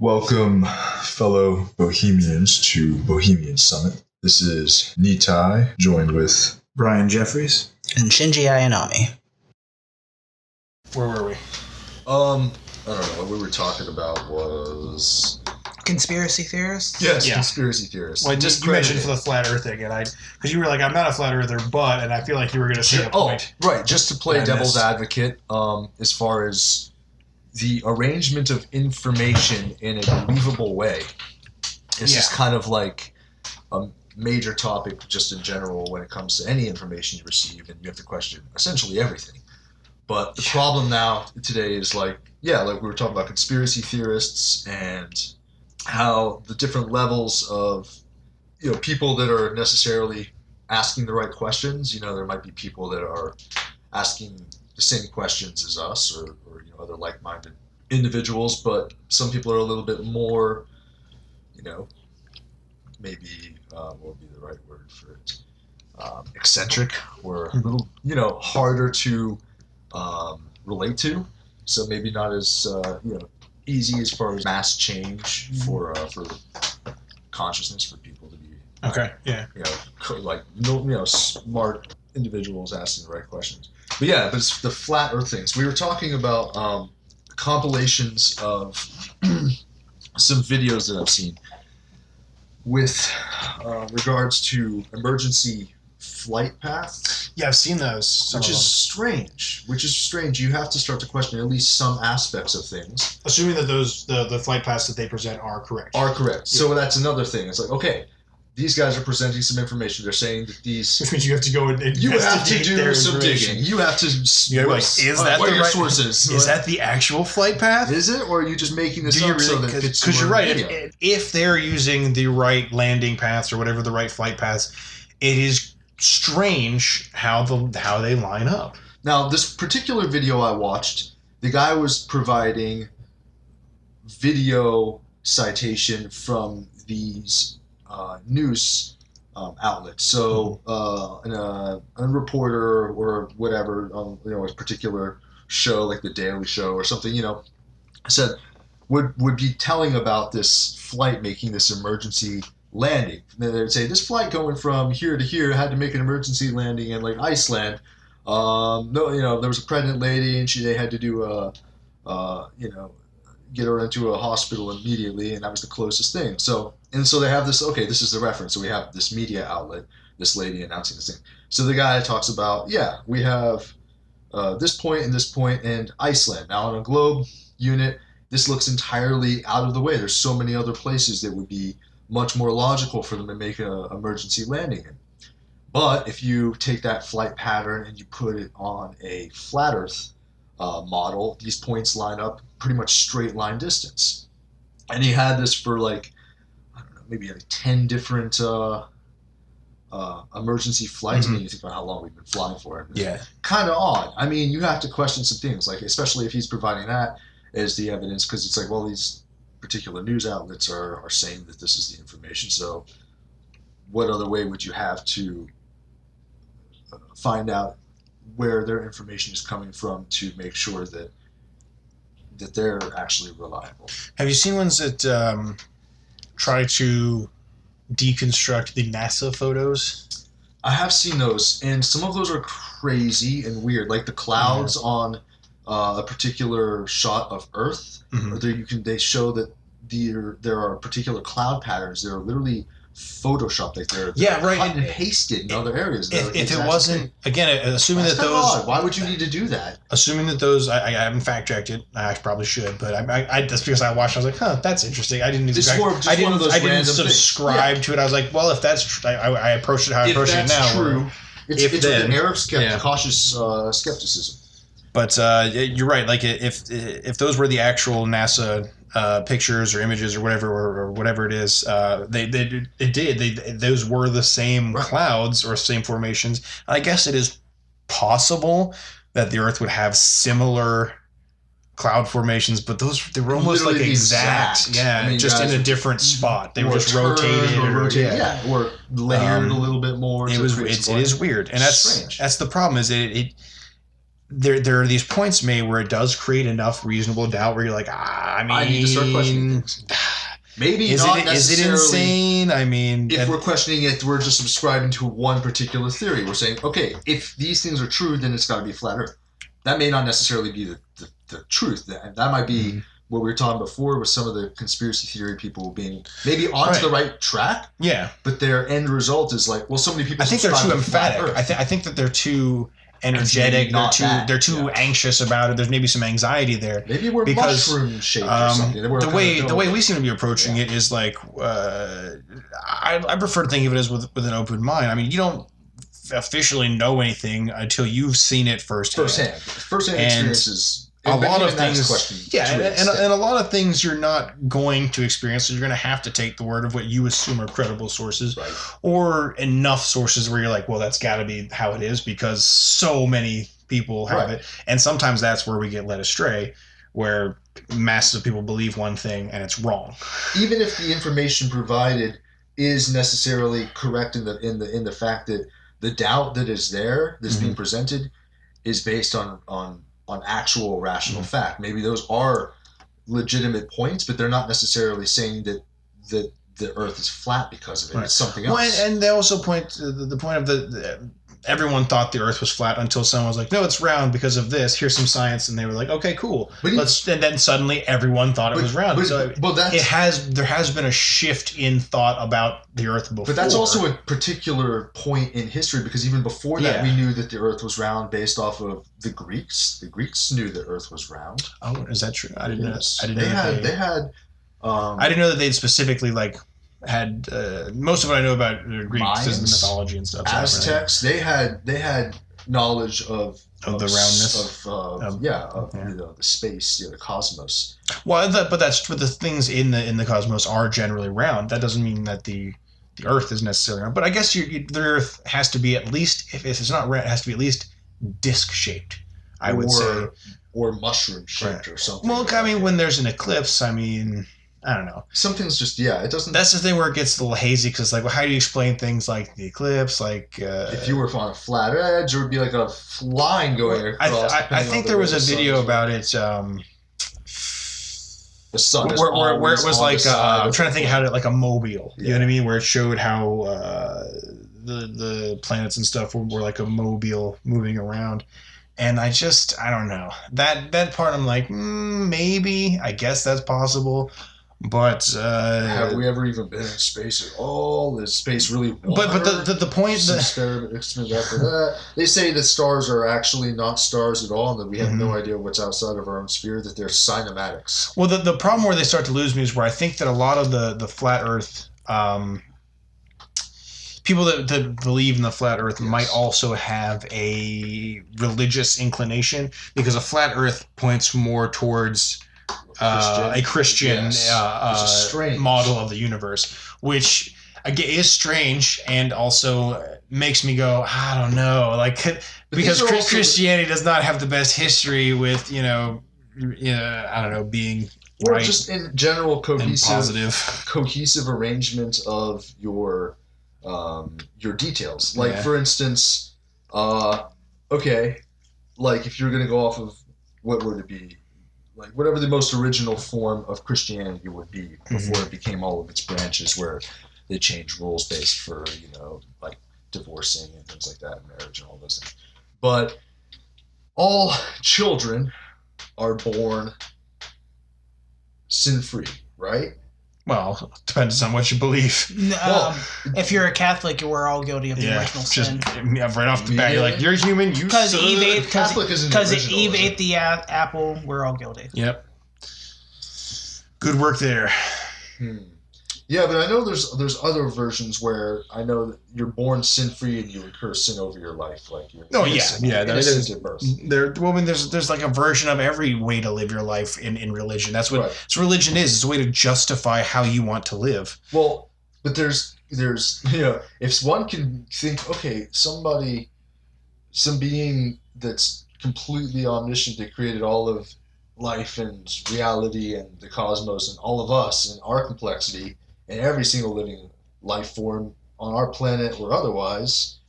Welcome, fellow Bohemians, to Bohemian Summit. This is Nity, joined with Brian Jeffries and Shinji Ayanami. Where were we? I don't know. What we were talking about was Conspiracy theorists? yes, Yeah. conspiracy theorists. Well, just you mentioned for the flat Earth thing, and because you were like, I'm not a flat earther, but, and I feel like you were going to say a point. Right. Just to play that I devil's missed. advocate, as far as the arrangement of information in a believable way, is just kind of like a major topic just in general when it comes to any information you receive, and you have to question essentially everything. But the problem now today is like we were talking about conspiracy theorists and how the different levels of, people that are necessarily asking the right questions. There might be people that are asking the same questions as us or other like-minded individuals, but some people are a little bit more, maybe what would be the right word for it? Eccentric, or a little, harder to relate to. So maybe not as easy as far as mass change for consciousness for people to be. Okay. Yeah. Smart individuals asking the right questions. But it's the flat Earth things. We were talking about compilations of some videos that I've seen with regards to emergency flight paths. Yeah, I've seen those. Which is strange. You have to start to question at least some aspects of things. Assuming that those the flight paths that they present are correct. So that's another thing. It's like, okay, these guys are presenting some information. They're saying that these... Which means you have to go and you have to do their some digging. You have to... is that the right sources? Is that the actual flight path? Is it? Or are you just making this up so that it fits Because you're right. video? If they're using the right landing paths or whatever the right flight paths, it is strange how they line up. Now, this particular video I watched, the guy was providing video citation from these news outlets. So a reporter or whatever, a particular show like the Daily Show or something, said would be telling about this flight making this emergency landing. And then they would say this flight going from here to here had to make an emergency landing in like Iceland. There was a pregnant lady and they had to do get her into a hospital immediately, and that was the closest thing. So they have this, okay, this is the reference. So we have this media outlet, this lady announcing this thing. So the guy talks about, we have this point and Iceland. Now on a globe unit, this looks entirely out of the way. There's so many other places that would be much more logical for them to make an emergency landing in. But if you take that flight pattern and you put it on a flat Earth model, these points line up pretty much straight line distance. And he had this for maybe 10 different emergency flights. Mm-hmm. I mean, you think about how long we've been flying for it. Yeah. Kind of odd. I mean, you have to question some things, like especially if he's providing that as the evidence, because it's like, well, these particular news outlets are saying that this is the information. So what other way would you have to find out where their information is coming from to make sure that they're actually reliable? Have you seen ones that try to deconstruct the NASA photos? I have seen those, and some of those are crazy and weird. Like the clouds on a particular shot of Earth, Mm-hmm. they show that there are particular cloud patterns that are literally photoshopped, like they're cut and pasted in other areas. If it wasn't, again, assuming That's that kind those, of odd. Why would you need to do that? assuming that those, I haven't fact checked it. I probably should, but I that's because I watched. I was like, that's interesting. I didn't. It's more of just one of those I didn't random subscribe things. to it. I was like, well, if that's true, I approached it how I approach it now. True. It's with an air of cautious skepticism. But you're right. Like if those were the actual NASA pictures or images or whatever it is, those were the same clouds or same formations. I guess it is possible that the Earth would have similar cloud formations, but they were almost Literally like exact. Yeah, I mean, just in a different spot. They were just rotated or layered a little bit more. It is weird, and that's strange. That's the problem. Is there are these points made where it does create enough reasonable doubt where you're like, I need to start questioning things. Maybe is not it necessarily. insane? I mean, if we're questioning it, we're just subscribing to one particular theory. We're saying, okay, if these things are true, then it's got to be flat Earth. That may not necessarily be the truth. That might be what we were talking before with some of the conspiracy theory people being maybe onto the right track. Yeah. But their end result is like, well, so many people. I think they're too emphatic. I think that they're too energetic. They're too anxious about it. There's maybe some anxiety there. Maybe we're mushroom shaped or something. The way we seem to be approaching it is like I prefer to think of it as with an open mind. I mean, you don't officially know anything until you've seen it firsthand. Firsthand experiences. A lot of things, and a lot of things you're not going to experience, so you're going to have to take the word of what you assume are credible sources, or enough sources where you're like, well, that's got to be how it is because so many people have it, and sometimes that's where we get led astray, where masses of people believe one thing and it's wrong. Even if the information provided is necessarily correct in the fact that the doubt that is there that's being presented is based on actual rational fact. Maybe those are legitimate points, but they're not necessarily saying that the Earth is flat because of it. It's something else. Well, and they also point to the point of everyone thought the Earth was flat until someone was like, no, it's round because of this. Here's some science, and they were like, okay, cool. And then suddenly everyone thought it was round. There has been a shift in thought about the Earth before. But that's also a particular point in history because even before that, we knew that the Earth was round based off of the Greeks. The Greeks knew the Earth was round. Oh, is that true? I didn't know. They had. I didn't know that they'd specifically had most of what I know about Greeks is the mythology and stuff. Aztecs, they had knowledge of the roundness of the space, the cosmos. Well, but the things in the cosmos are generally round. That doesn't mean that the Earth is necessarily round. But I guess the Earth has to be at least, if it's not round, it has to be at least disc shaped. I would say, or mushroom shaped or something. Well, I mean, when there's an eclipse, I mean, I don't know. Something's just it doesn't. That's the thing where it gets a little hazy because well, how do you explain things like the eclipse? If you were on a flat edge, it would be like a line going across. I think there was a video about it. The sun where it was like I'm trying to think how to like a mobile. You know what I mean? Where it showed how the planets and stuff were like a mobile moving around. And I don't know. That part I'm like, maybe. I guess that's possible. But have we ever even been in space at all? Is space really water? But the point that they say that stars are actually not stars at all, and that we have no idea what's outside of our own sphere, that they're cinematics. Well, the problem where they start to lose me is where I think that a lot of the flat Earth people that believe in the flat Earth might also have a religious inclination, because a flat Earth points more towards a Christian model of the universe, which again is strange and also makes me go, I don't know, because Christianity does not have the best history with I don't know, being or just in general cohesive arrangement of your details. For instance, if you're going to go off of what would it be, whatever the most original form of Christianity would be before it became all of its branches, where they changed rules based for divorcing and things like that, marriage and all those things. But all children are born sin-free, right? Well, depends on what you believe. If you're a Catholic, we're all guilty of the original sin. Right off the bat, you're like, you're human, you Because Eve ate the apple, we're all guilty. Yep. Good work there. Yeah, but I know there's other versions where I know that you're born sin-free and you incur sin over your life, innocent at birth. There's like a version of every way to live your life in religion. That's what religion is. It's a way to justify how you want to live. Well, but there's if one can think, okay, some being that's completely omniscient, that created all of life and reality and the cosmos and all of us and our complexity and every single living life form on our planet or otherwise,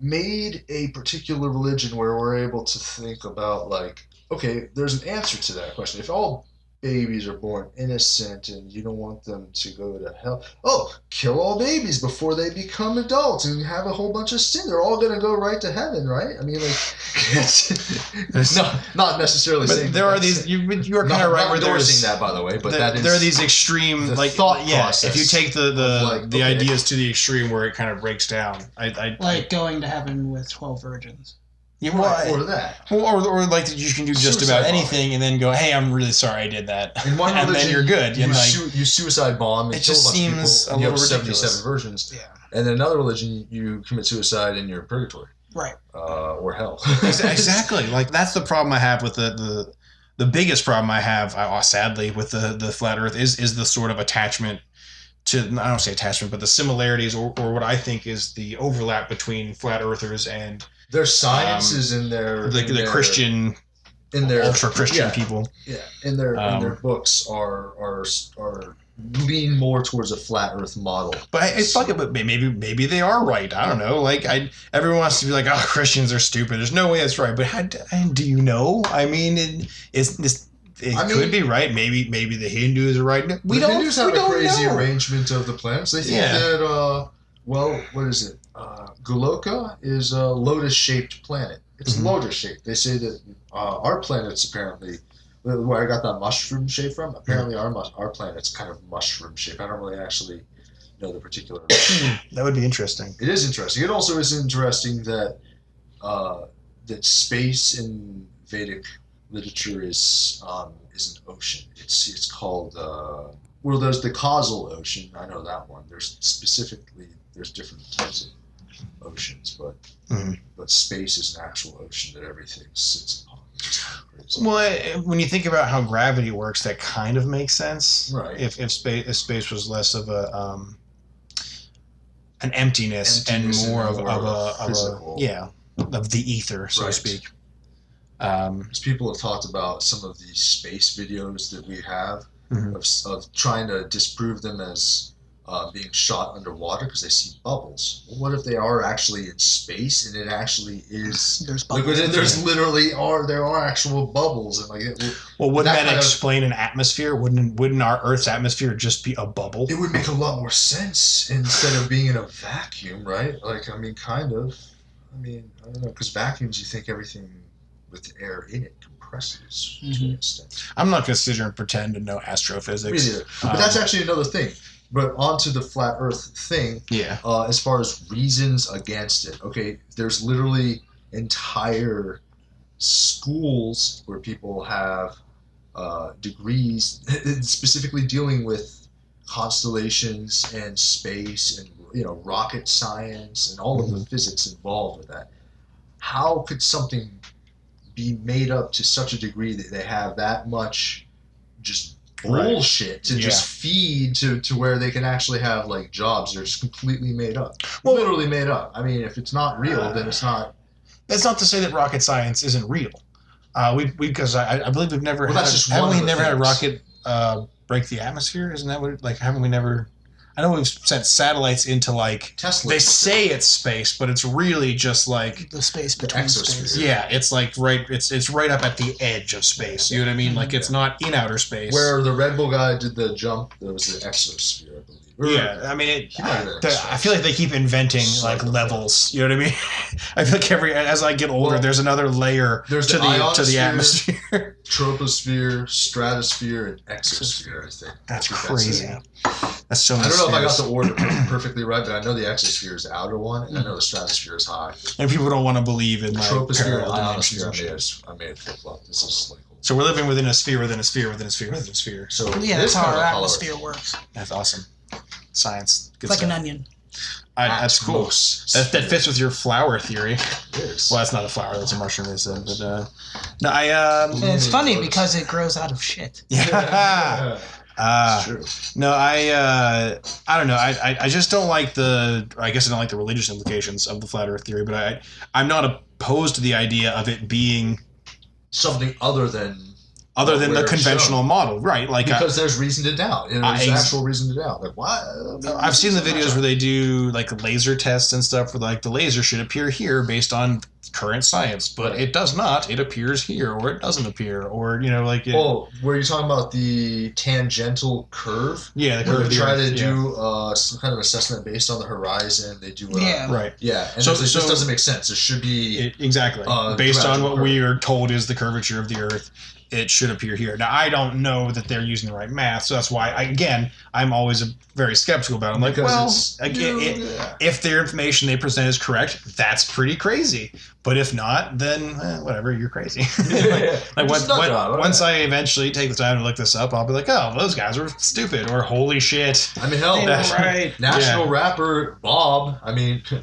made a particular religion where we're able to think about, like, okay, there's an answer to that question. If all babies are born innocent and you don't want them to go to hell, kill all babies before they become adults and have a whole bunch of sin. They're all going to go right to heaven, right? I mean, like, it's not necessarily but saying there are these. You are kind of right. Not where endorsing that, by the way, but that is there are these extreme thought process. If you take the ideas to the extreme where it kind of breaks down, like going to heaven with 12 virgins. Yeah, or that. Or like you can do just about anything and then go, hey, I'm really sorry I did that. In one and then you're good. You suicide bomb and it kill a just bunch seems of people. a You little have ridiculous. 77 versions. Yeah. And in another religion, you commit suicide in your purgatory. Right. Or hell. Exactly. Like that's the problem I have with the biggest problem I have, sadly, with the flat Earth is the sort of attachment to, I don't say attachment, but the similarities or what I think is the overlap between flat earthers and their science is in their the Christian, in their ultra Christian people. Yeah, in their books are lean more towards a flat Earth model. But it's like, but maybe they are right. I don't know. Like everyone wants to be like, oh, Christians are stupid. There's no way that's right. But how do you know? I mean, it could be right. Maybe the Hindus are right. The Hindus have a crazy arrangement of the planets. They think that what is it? Goloka is a lotus-shaped planet. It's lotus-shaped. They say that our planet's apparently, where I got that mushroom shape from, apparently our planet's kind of mushroom-shaped. I don't really actually know the particular. That would be interesting. It is interesting. It also is interesting that that space in Vedic literature is an ocean. It's called there's the causal ocean. I know that one. There's different types of oceans, but space is an actual ocean that everything sits upon. Well, when you think about how gravity works, that kind of makes sense. Right. If space was less of a an emptiness and more of the ether, so to speak. Because people have talked about some of these space videos that we have of trying to disprove them as being shot underwater because they see bubbles. Well, what if they are actually in space and it actually is? There's bubbles. There are actual bubbles and wouldn't that explain an atmosphere? Wouldn't our Earth's atmosphere just be a bubble? It would make a lot more sense instead of being in a vacuum, right? Like, I mean, kind of. I mean, I don't know, because vacuums, you think everything with the air in it compresses to an extent. I'm not going to sit here and pretend to know astrophysics. Me neither. But that's actually another thing. But onto the flat Earth thing. Yeah. As far as reasons against it, okay, there's literally entire schools where people have degrees specifically dealing with constellations and space and rocket science and all of the physics involved with that. How could something be made up to such a degree that they have that much just bullshit to just feed to where they can actually have like jobs that are just completely made up? Well, literally made up. I mean, if it's not real, then it's not. That's not to say that rocket science isn't real. Because I believe we've never had a rocket break the atmosphere. Isn't that what? Like, haven't we never? I know we've sent satellites into like Tesla. They say it's space, but it's really just like the space between space. Yeah, it's like it's right up at the edge of space. You know what I mean? Like it's not in outer space. Where the Red Bull guy did the jump, there was the exosphere, I believe. I mean, I feel like they keep inventing like levels. You know what I mean? I feel like as I get older, there's another layer to the atmosphere. Troposphere, stratosphere, and exosphere. I think that's crazy. That's so. I don't know if I got the order perfectly right, but I know the exosphere is the outer one, and I know the stratosphere is high. And people don't want to believe in like troposphere and ionosphere. I made it flip flop. This is like. So we're living within a sphere, within a sphere, within a sphere, within a sphere. So that's how our atmosphere works. That's awesome. Science. It's like an onion. That's cool. That fits with your flower theory. It is. Well, that's not a flower. That's a mushroom. But no, And it's funny because it grows out of shit. Yeah. It's true. No, I don't know. I just don't like I guess I don't like the religious implications of the flat Earth theory. But I'm not opposed to the idea of it being something other than other than the where it's conventional shown. model, right? Like Because there's reason to doubt. There's actual reason to doubt. Like, why? I've seen the videos where they do like laser tests and stuff where like the laser should appear here based on current science, but it does not. It appears here, or it doesn't appear, or like. Were you talking about the tangential curve? Yeah, the where curve. They try to do some kind of assessment based on the horizon. They do. Right. Yeah, and so this doesn't make sense. It should be exactly based on what we are told is the curvature of the Earth. It should appear here. Now, I don't know that they're using the right math, so that's why, I'm always very skeptical about it. I'm like, if their information they present is correct, that's pretty crazy. But if not, then whatever, you're crazy. Once I eventually take the time to look this up, I'll be like, oh, those guys were stupid, or holy shit. I mean, hell, national rapper Bob,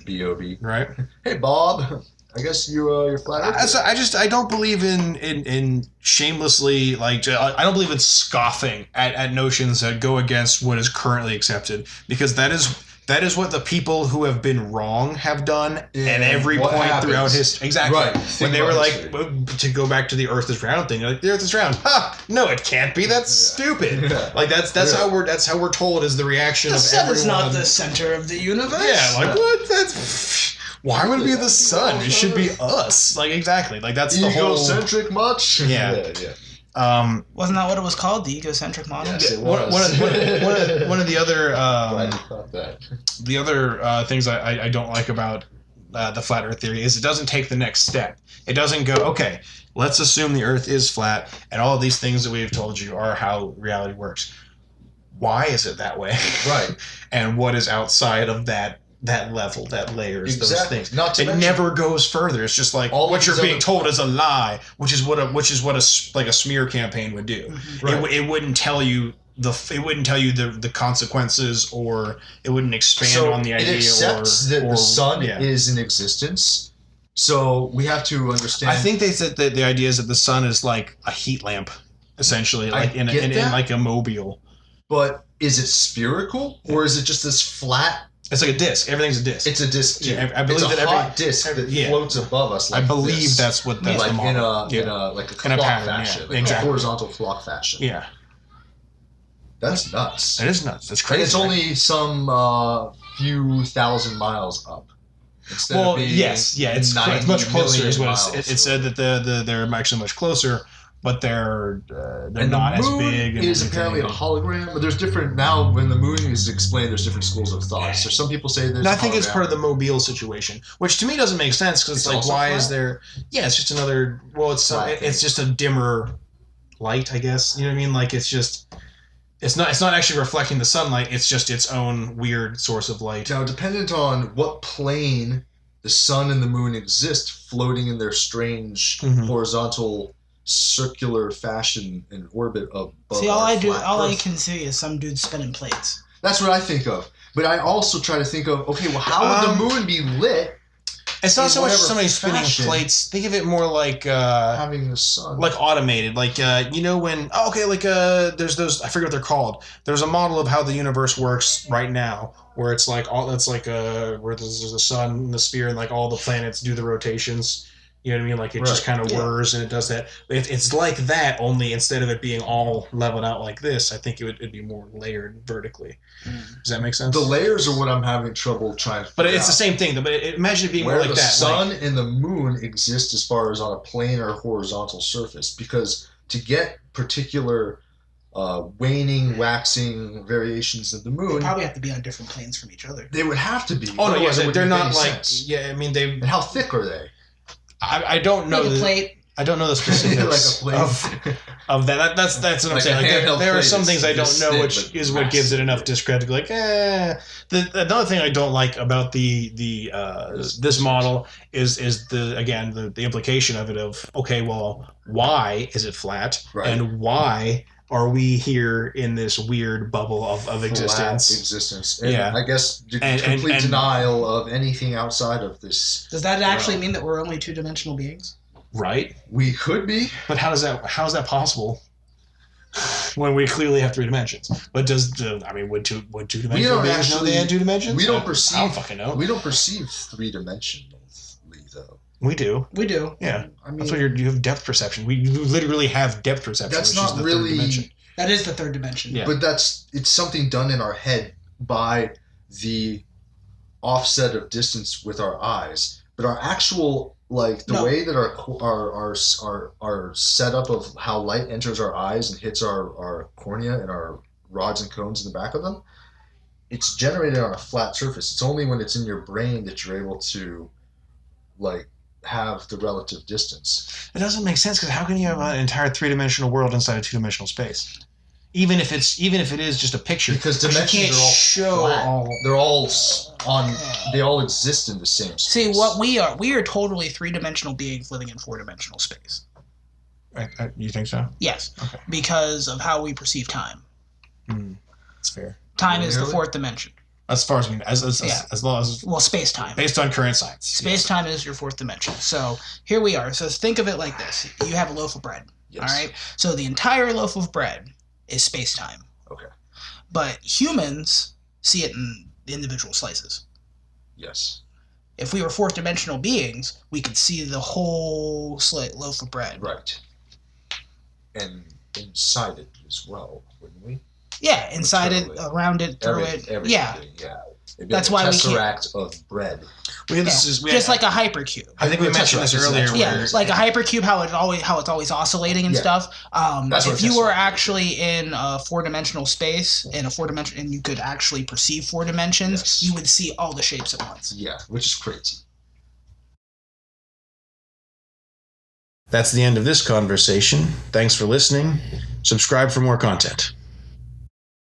B.O.B. Right. Hey, Bob. I guess you're flat earther. I don't believe in shamelessly, I don't believe in scoffing at notions that go against what is currently accepted, because that is what the people who have been wrong have done at every point throughout history. Exactly. Right. When they were to go back to the Earth is round thing, the Earth is round. Ha! No, it can't be. That's stupid. That's how we're told is the reaction of everyone. The sun is not the center of the universe. Yeah, what? That's. Why would it be the sun? It should be us. That's the whole... Egocentric much? Yeah. Wasn't that what it was called? The egocentric model? Yes, it was. One of the other... Glad you thought that. The other things I don't like about the flat Earth theory is it doesn't take the next step. It doesn't go, okay, let's assume the Earth is flat, and all of these things that we have told you are how reality works. Why is it that way? Right. And what is outside of that level, that layers, those things. It never goes further. It's just like what you're being told is a lie, which is what a smear campaign would do. Mm-hmm. Right. It wouldn't tell you the consequences, or it wouldn't expand on the idea. It accepts that the sun is in existence. So we have to understand. I think they said that the idea is that the sun is like a heat lamp, essentially, in like a mobile. But is it spherical, or is it just this flat? It's like a disc. Everything's a disc. It's a disc. Yeah, I believe it's a that hot disc that floats above us. I believe that's what that's like the model. in a clock fashion, a horizontal clock fashion. Yeah, that's nuts. It is nuts. That's crazy. And it's only some few thousand miles up. It's much closer. Is what it said that they're actually much closer. But they're not as big. Is apparently a hologram. But there's different now. When the moon is explained, there's different schools of thought. So some people say there's. No, I think it's part of the Mobile situation, which to me doesn't make sense because it's like, why is there? Yeah, it's just another. Well, it's just a dimmer light, I guess. You know what I mean? Like it's not actually reflecting the sunlight. It's just its own weird source of light. Now, dependent on what plane the sun and the moon exist, floating in their strange horizontal. Circular fashion and orbit above. See, all I can see is some dude spinning plates. That's what I think of. But I also try to think of, okay, well, how would the moon be lit? It's not so much somebody spinning plates. Think of it more like having the sun, like automated. Like there's those, I forget what they're called. There's a model of how the universe works right now, where it's like where there's the sun and the sphere and like all the planets do the rotations. You know what I mean? Like it just kind of whirs and it does that. It's like that, only instead of it being all leveled out like this, I think it'd be more layered vertically. Does that make sense? The layers are what I'm having trouble trying to figure But it's the same thing. But imagine it being more like that. The sun and the moon exist as far as on a plane or horizontal surface, because to get particular waning, waxing variations of the moon, they probably have to be on different planes from each other. They would have to be. Oh no, yeah, they're not like. Yeah, I mean they. And how thick are they? I don't know. Like a plate. I don't know the specifics of that. That's what I'm saying. Like there are some things I don't know, which is what gives it enough discredit. Like, another thing I don't like about this model is the implication of it of, okay, well, why is it flat, and why are we here in this weird bubble of existence? And I guess complete denial of anything outside of this. Does that actually mean that we're only two-dimensional beings? Right. We could be. But how is that possible? When we clearly have three dimensions. But would two-dimensional beings know they had two dimensions? We don't perceive. I don't fucking know. We don't perceive three-dimensionally, though. We do. We do. Yeah. I mean, That's what you have depth perception. You literally have depth perception, that's which not is the really. third dimension. That is the third dimension. Yeah. But it's something done in our head by the offset of distance with our eyes. But our actual the way that our setup of how light enters our eyes and hits our cornea and our rods and cones in the back of them, it's generated on a flat surface. It's only when it's in your brain that you're able to have the relative distance. It doesn't make sense because how can you have an entire three-dimensional world inside a two-dimensional space? Even if it is just a picture, Because dimensions are all flat. They're all they all exist in the same space. See, what we are totally three-dimensional beings living in four-dimensional space. You think so? Yes. Okay. Because of how we perceive time. That's fair. Time is the fourth dimension. As far as we as long as space-time. Based on current science. Space-time is your fourth dimension. So here we are. So think of it like this. You have a loaf of bread. Yes. All right? So the entire loaf of bread is space-time. Okay. But humans see it in individual slices. Yes. If we were fourth-dimensional beings, we could see the whole loaf of bread. Right. And inside it as well, wouldn't we? Yeah, inside it, around it, through it. Yeah. It'd be That's like a why we tesseract of bread. Just like a hypercube. I think we mentioned this earlier. Yeah, like a hypercube, how it's always oscillating and stuff. If you were actually in a four-dimensional space, and you could actually perceive four dimensions, you would see all the shapes at once. Yeah, which is crazy. That's the end of this conversation. Thanks for listening. Subscribe for more content.